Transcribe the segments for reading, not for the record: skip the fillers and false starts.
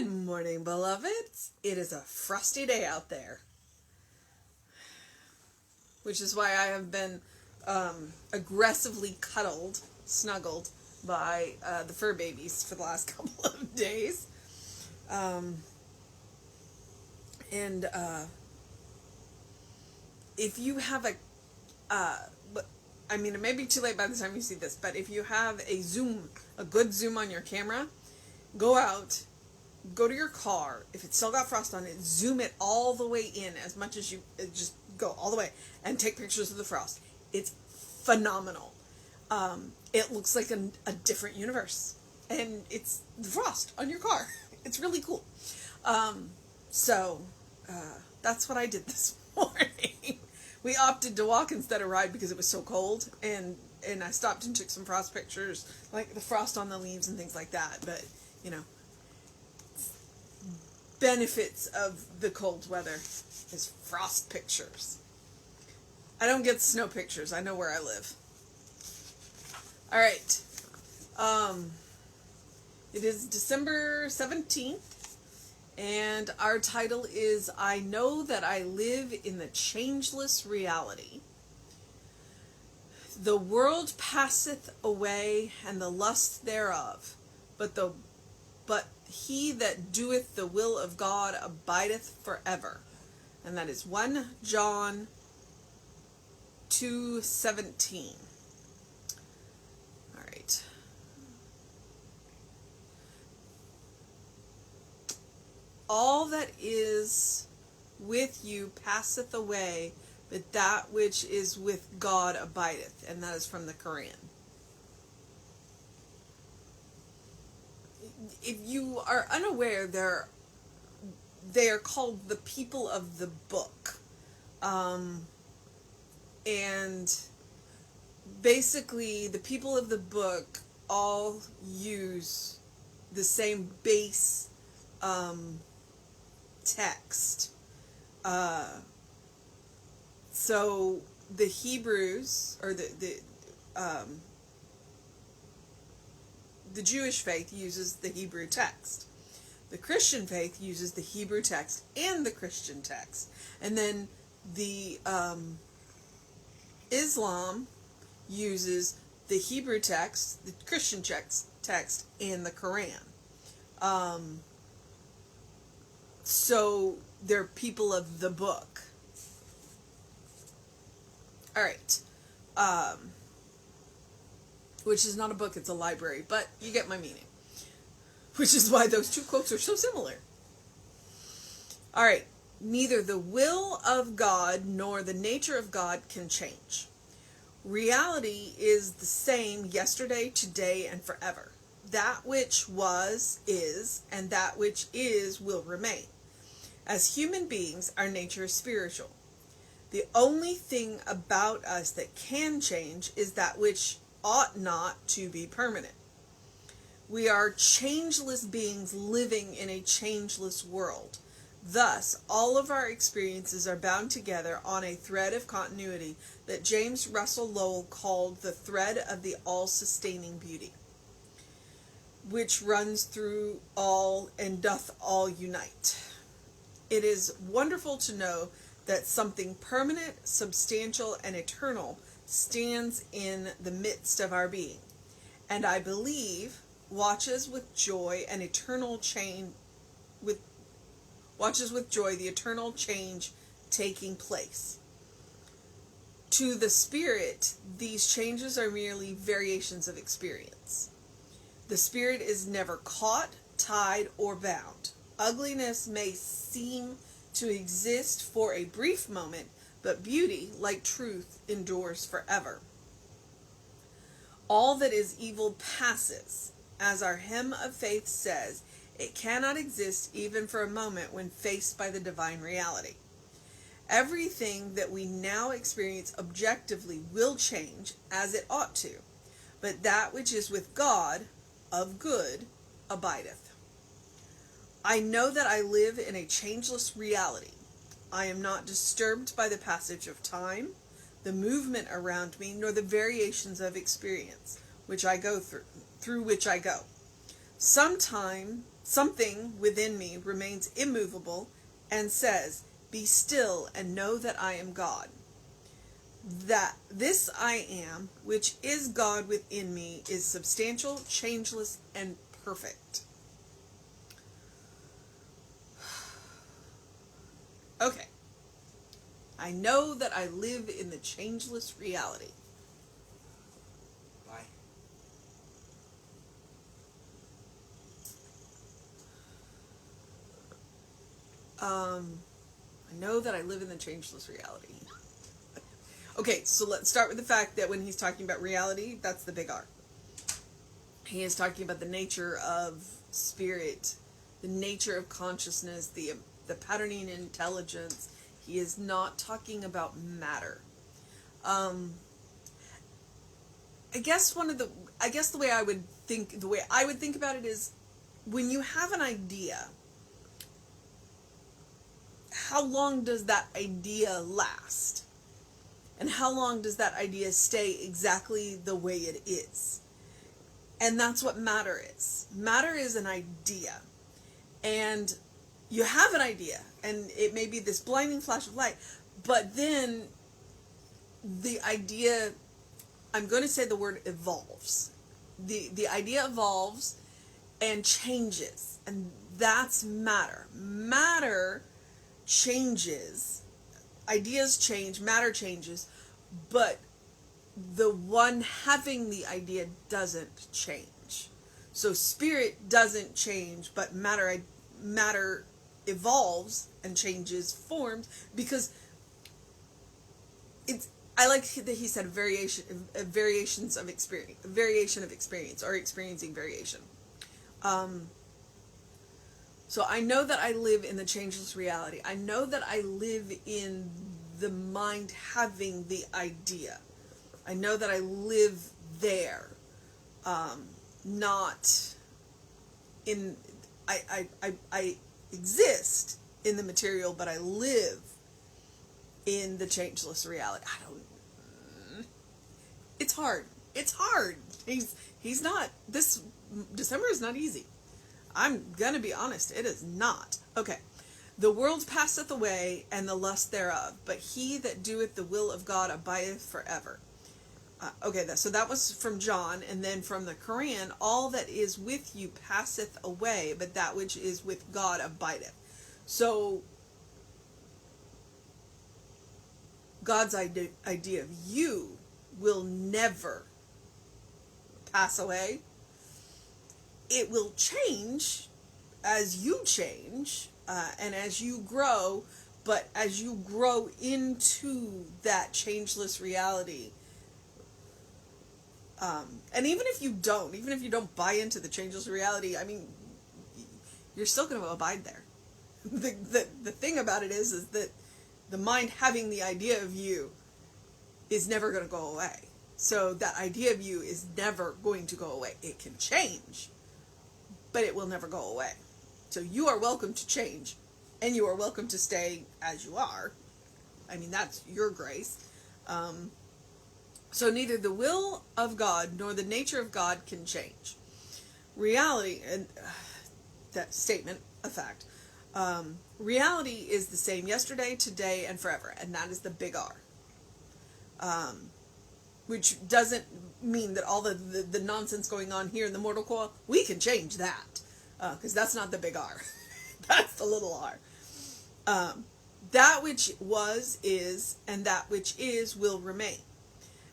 Good morning, beloveds. It is a frosty day out there, which is why I have been aggressively snuggled by the fur babies for the last couple of days. If you have it may be too late by the time you see this, but if you have a good zoom on your camera, go out, go to your car. If it's still got frost on it, zoom it all the way in as much as you just go all the way and take pictures of the frost. It's phenomenal. It looks like a different universe, and it's the frost on your car. It's really cool. That's what I did this morning. We opted to walk instead of ride because it was so cold, and I stopped and took some frost pictures, like the frost on the leaves and things like that. But benefits of the cold weather is frost pictures. I don't get snow pictures. I know where I live. All right. It is December 17th, and our title is I Know That I Live in the Changeless Reality. The world passeth away, and the lust thereof, but he that doeth the will of God abideth forever. And that is 1 John 2:17. All right. All that is with you passeth away, but that which is with God abideth. And that is from the Quran. If you are unaware, they are called the people of the book. And basically, the people of the book all use the same base text. So the Hebrews, or the Jewish faith uses the Hebrew text. The Christian faith uses the Hebrew text and the Christian text. And then the Islam uses the Hebrew text, the Christian text, and the Quran. So they're people of the book. All right. Which is not a book, it's a library, but you get my meaning. Which is why those two quotes are so similar. All right. Neither the will of God nor the nature of God can change. Reality is the same yesterday, today, and forever. That which was, is, and that which is will remain. As human beings, our nature is spiritual. The only thing about us that can change is that which ought not to be permanent. We are changeless beings living in a changeless world. Thus, all of our experiences are bound together on a thread of continuity that James Russell Lowell called the thread of the all-sustaining beauty, which runs through all and doth all unite. It is wonderful to know that something permanent, substantial, and eternal stands in the midst of our being, and I believe watches with joy the eternal change taking place. To the spirit, these changes are merely variations of experience. The spirit is never caught, tied, or bound. Ugliness may seem to exist for a brief moment, but beauty, like truth, endures forever. All that is evil passes. As our hymn of faith says, it cannot exist even for a moment when faced by the divine reality. Everything that we now experience objectively will change, as it ought to, but that which is with God, of good, abideth. I know that I live in a changeless reality. I am not disturbed by the passage of time, the movement around me, nor the variations of experience which I go through which I go. Sometimes something within me remains immovable and says, "Be still and know that I am God. That this I am, which is God within me, is substantial, changeless, and perfect." Okay. I know that I live in the changeless reality. Why? I know that I live in the changeless reality. Okay, so let's start with the fact that when he's talking about reality, that's the big R. He is talking about the nature of spirit, the nature of consciousness, the patterning intelligence. He is not talking about matter. I guess the way I would think about it is, when you have an idea, how long does that idea last? And how long does that idea stay exactly the way it is? And that's what matter is. Matter is an idea. And you have an idea, and it may be this blinding flash of light, but then the idea, I'm going to say the word evolves. The idea evolves and changes, and that's matter. Matter changes, ideas change, matter changes, but the one having the idea doesn't change. So spirit doesn't change, but matter evolves and changes forms, because it's, I like that he said variation of experience, or experiencing variation. So I know that I live in the changeless reality. I know that I live in the mind having the idea. I know that I live there, not in. I exist in the material, but I live in the changeless reality. It's hard. It's hard. He's not. This December is not easy. I'm gonna be honest. It is not. Okay. The world passeth away, and the lust thereof, but he that doeth the will of God abideth forever. So that was from John, and then from the Quran, all that is with you passeth away, but that which is with God abideth. So God's idea of you will never pass away. It will change as you change, and as you grow, but as you grow into that changeless reality, and even if you don't buy into the changeless reality, I mean, you're still going to abide there. The thing about it is that the mind having the idea of you is never going to go away. So that idea of you is never going to go away. It can change, but it will never go away. So you are welcome to change, and you are welcome to stay as you are. I mean, that's your grace. So neither the will of God nor the nature of God can change. Reality, and that statement, a fact. Reality is the same yesterday, today, and forever, and that is the big R. Which doesn't mean that all the nonsense going on here in the mortal coil, we can change that, because that's not the big R. That's the little R. That which was, is, and that which is will remain.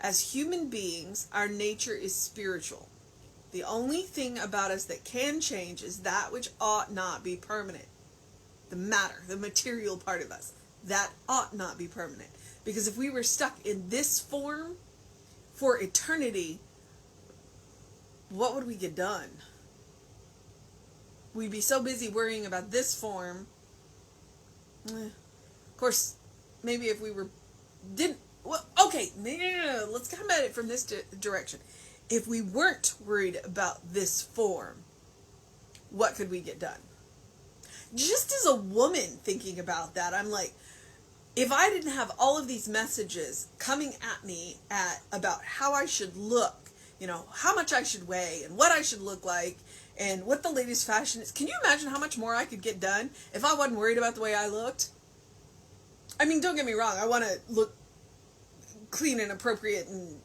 As human beings, our nature is spiritual. The only thing about us that can change is that which ought not be permanent. The matter, the material part of us, that ought not be permanent. Because if we were stuck in this form for eternity, what would we get done? We'd be so busy worrying about this form. Of course, maybe if we didn't. Well, okay, no. Let's come at it from this direction. If we weren't worried about this form, what could we get done? Just as a woman thinking about that, I'm like, if I didn't have all of these messages coming at me about how I should look, how much I should weigh and what I should look like, and what the latest fashion is. Can you imagine how much more I could get done if I wasn't worried about the way I looked? I mean, don't get me wrong, I want to look clean and appropriate and,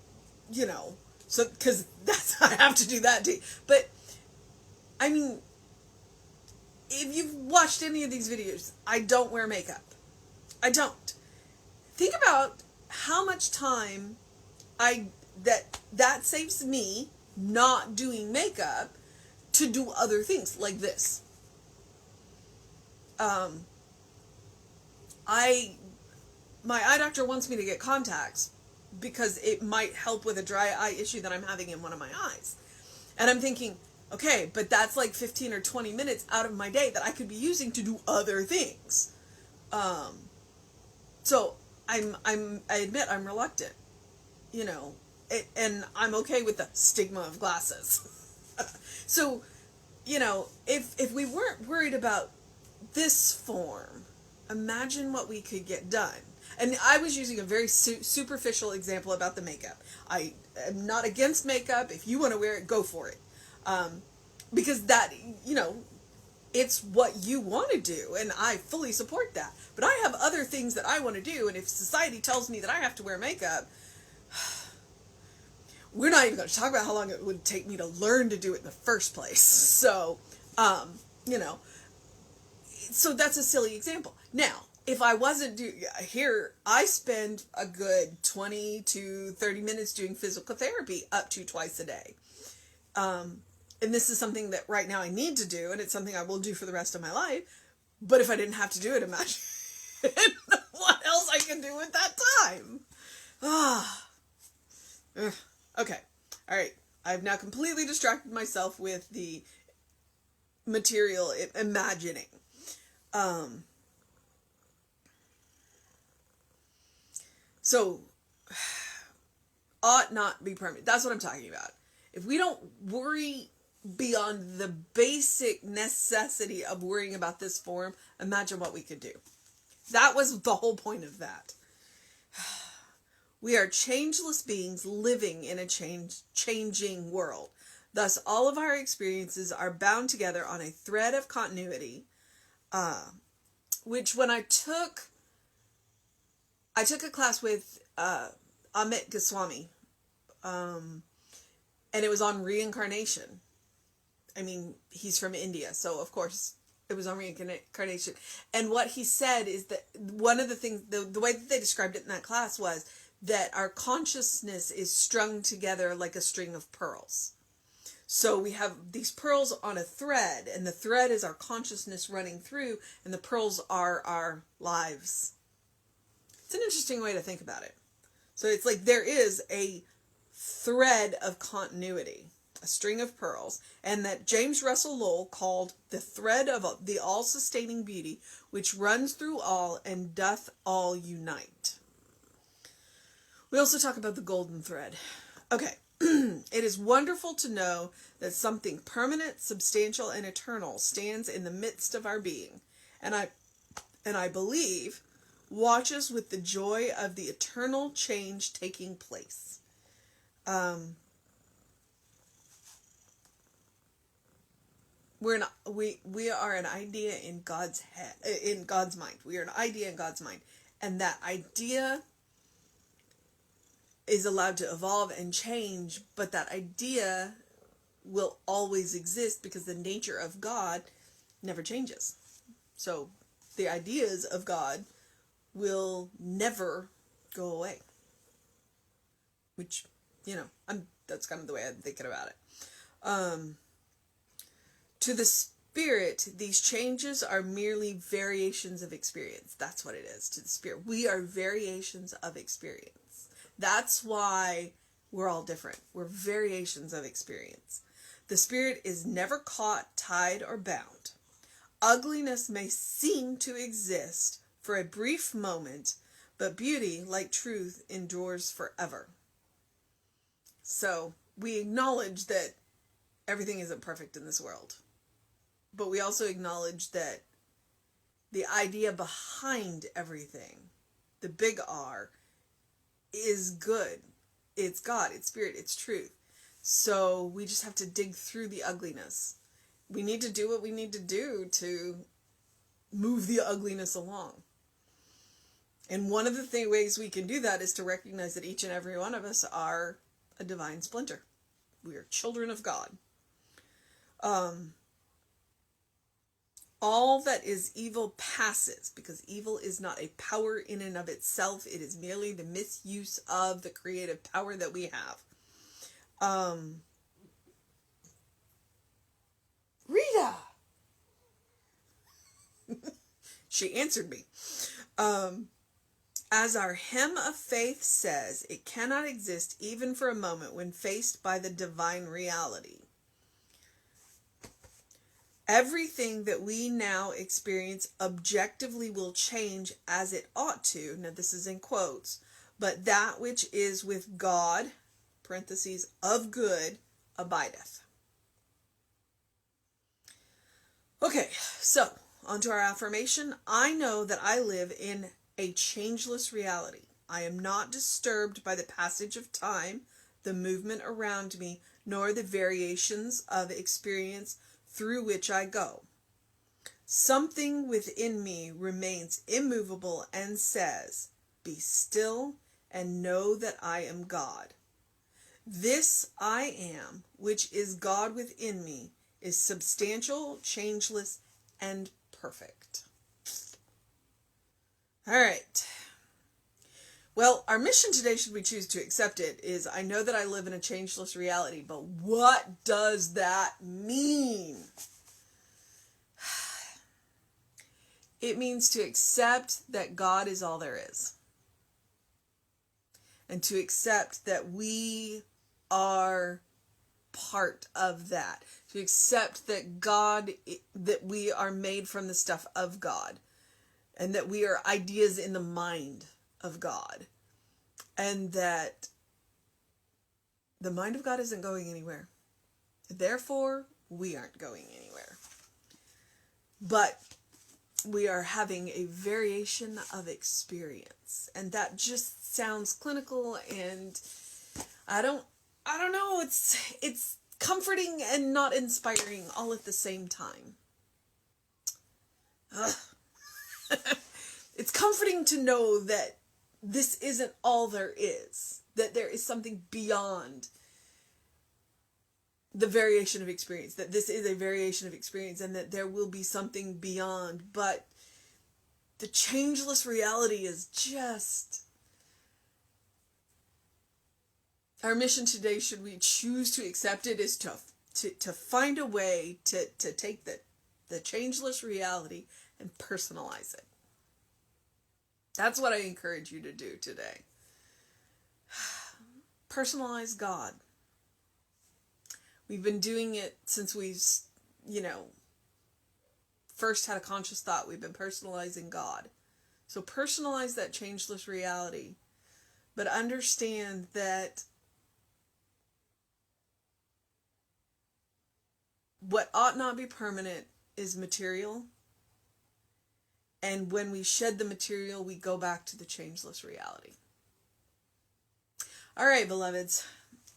so, because I have to do that too. But, I mean, if you've watched any of these videos, I don't wear makeup. I don't. Think about how much time that saves me not doing makeup to do other things like this. My eye doctor wants me to get contacts because it might help with a dry eye issue that I'm having in one of my eyes. And I'm thinking, okay, but that's like 15 or 20 minutes out of my day that I could be using to do other things. So I admit I'm reluctant, and I'm okay with the stigma of glasses. So, if we weren't worried about this form, imagine what we could get done. And I was using a very superficial example about the makeup. I am not against makeup. If you want to wear it, go for it. Because that, it's what you want to do, and I fully support that. But I have other things that I want to do, and if society tells me that I have to wear makeup, we're not even going to talk about how long it would take me to learn to do it in the first place. So, so that's a silly example. Now, if I wasn't here, I spend a good 20 to 30 minutes doing physical therapy up to twice a day. And this is something that right now I need to do, and it's something I will do for the rest of my life. But if I didn't have to do it, imagine what else I can do with that time. Okay. All right. I've now completely distracted myself with the material imagining. So, ought not be permanent. That's what I'm talking about. If we don't worry beyond the basic necessity of worrying about this form, imagine what we could do. That was the whole point of that. We are changeless beings living in a changing world. Thus, all of our experiences are bound together on a thread of continuity, which when I took a class with Amit Goswami, and it was on reincarnation. I mean, he's from India, so of course it was on reincarnation. And what he said is that one of the things, the way that they described it in that class was that our consciousness is strung together like a string of pearls. So we have these pearls on a thread, and the thread is our consciousness running through, and the pearls are our lives. It's an interesting way to think about it. So it's like there is a thread of continuity, a string of pearls, and that James Russell Lowell called the thread of the all-sustaining beauty, which runs through all and doth all unite. We also talk about the golden thread. Okay. It is wonderful to know that something permanent, substantial, and eternal stands in the midst of our being, and I believe watches with the joy of the eternal change taking place. We are an idea in God's head, in God's mind. We are an idea in God's mind, and that idea is allowed to evolve and change, but that idea will always exist because the nature of God never changes. So the ideas of God will never go away. Which, that's kind of the way I'm thinking about it. To the spirit, these changes are merely variations of experience. That's what it is to the spirit. We are variations of experience. That's why we're all different. We're variations of experience. The spirit is never caught, tied, or bound. Ugliness may seem to exist for a brief moment, but beauty, like truth, endures forever. So we acknowledge that everything isn't perfect in this world. But we also acknowledge that the idea behind everything, the big R, is good. It's God, it's spirit, it's truth. So we just have to dig through the ugliness we need to do what we need to do to move the ugliness along. And one of the ways we can do that is to recognize that each and every one of us are a divine splinter. We are children of God. All that is evil passes, because evil is not a power in and of itself. It is merely the misuse of the creative power that we have. Rita! She answered me. As our hymn of faith says, it cannot exist even for a moment when faced by the divine reality. Everything that we now experience objectively will change as it ought to. Now this is in quotes. But that which is with God, parentheses, of good, abideth. Okay, so onto our affirmation. I know that I live in a changeless reality. I am not disturbed by the passage of time, the movement around me, nor the variations of experience through which I go. Something within me remains immovable and says, "Be still and know that I am God." This I am, which is God within me, is substantial, changeless, and perfect. All right. Well, our mission today, should we choose to accept it, is I know that I live in a changeless reality, but what does that mean? It means to accept that God is all there is. And to accept that we are part of that. To accept that that we are made from the stuff of God. And that we are ideas in the mind of God, and that the mind of God isn't going anywhere. Therefore, we aren't going anywhere. But we are having a variation of experience, and that just sounds clinical, and I don't know, it's comforting and not inspiring all at the same time. It's comforting to know that this isn't all there is, that there is something beyond the variation of experience, that this is a variation of experience, and that there will be something beyond. But the changeless reality is just our mission today, should we choose to accept it, is to find a way to take the changeless reality and personalize it. That's what I encourage you to do today. Personalize God. We've been doing it since we've, first had a conscious thought. We've been personalizing God. So personalize that changeless reality. But understand that what ought not be permanent is material. And when we shed the material, we go back to the changeless reality. All right, beloveds.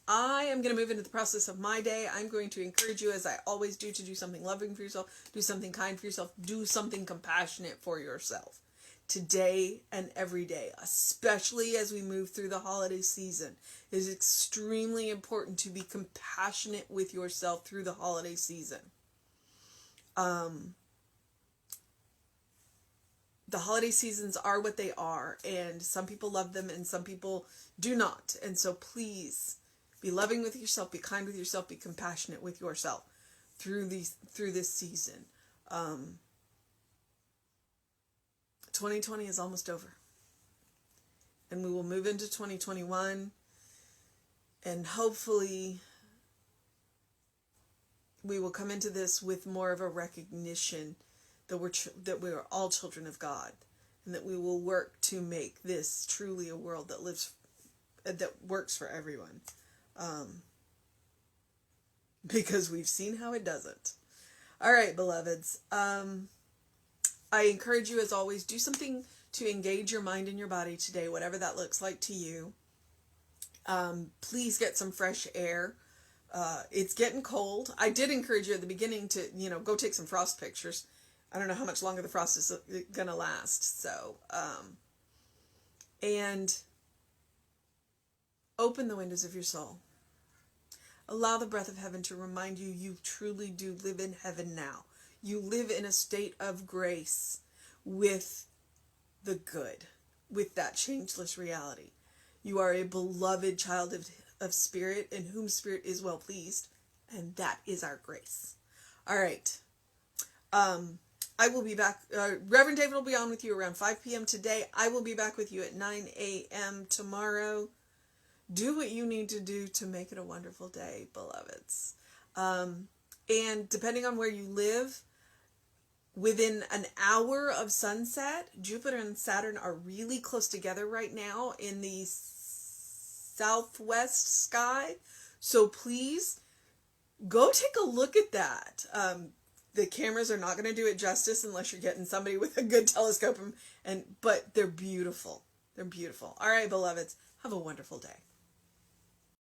I am going to move into the process of my day. I'm going to encourage you, as I always do, to do something loving for yourself, do something kind for yourself, do something compassionate for yourself. Today and every day, especially as we move through the holiday season, it is extremely important to be compassionate with yourself through the holiday season. The holiday seasons are what they are, and some people love them and some people do not. And so please be loving with yourself, be kind with yourself, be compassionate with yourself through this season. 2020 is almost over, and we will move into 2021, and hopefully we will come into this with more of a recognition that we are all children of God, and that we will work to make this truly a world that works for everyone. Because we've seen how it doesn't. All right, beloveds. I encourage you, as always, do something to engage your mind and your body today, whatever that looks like to you. Please get some fresh air. It's getting cold. I did encourage you at the beginning to, go take some frost pictures. I don't know how much longer the frost is going to last. So, and open the windows of your soul. Allow the breath of heaven to remind you you truly do live in heaven now. You live in a state of grace with the good, with that changeless reality. You are a beloved child of Spirit, in whom Spirit is well pleased, and that is our grace. All right. I will be back. Reverend David will be on with you around 5 p.m. today. I will be back with you at 9 a.m. tomorrow. Do what you need to do to make it a wonderful day, beloveds. And depending on where you live, within an hour of sunset, Jupiter and Saturn are really close together right now in the southwest sky. So please go take a look at that. The cameras are not going to do it justice unless you're getting somebody with a good telescope, but they're beautiful. They're beautiful. All right, beloveds, have a wonderful day.